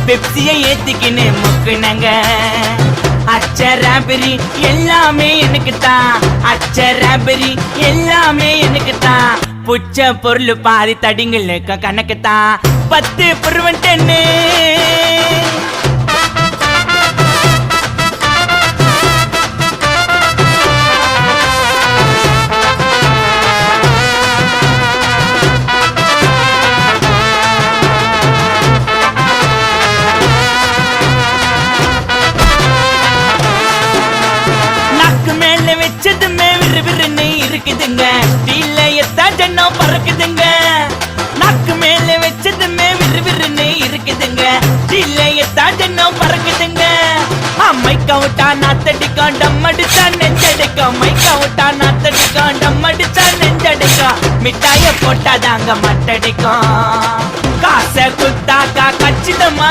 பெப்சியை ஏத்திக்கின்னு முக்குனங்க. அச்சராபெரி எல்லாமே எனக்கு தான், அச்சராபெரி எல்லாமே எனக்கு தான். புச்ச பொருள் பாதி தடிங்களுக்கு கணக்கு தான், 10 பொருவன் 10. வச்சதுமே விறுவிறுன்னு இருக்குதுங்க, டீல எத்தா ஜன்னம் பறக்குதுங்க. நாக்கு மேல வச்சதுமே விறுவிறுன்னு இருக்குதுங்க, டீல எத்தா ஜன்னம் பறக்குதுங்க. மைக்கா விட்டா நாத்தடிக்கும், டம் அடிச்சா நெஞ்சடிக்கும். மைக்கா விட்டா நாத்தடிக்கும், டம் அடிச்சா நெஞ்சடிக்கும். மிட்டாய போட்டாதாங்க மட்டடிக்கும். காசை குத்தாக்கா கச்சிதமா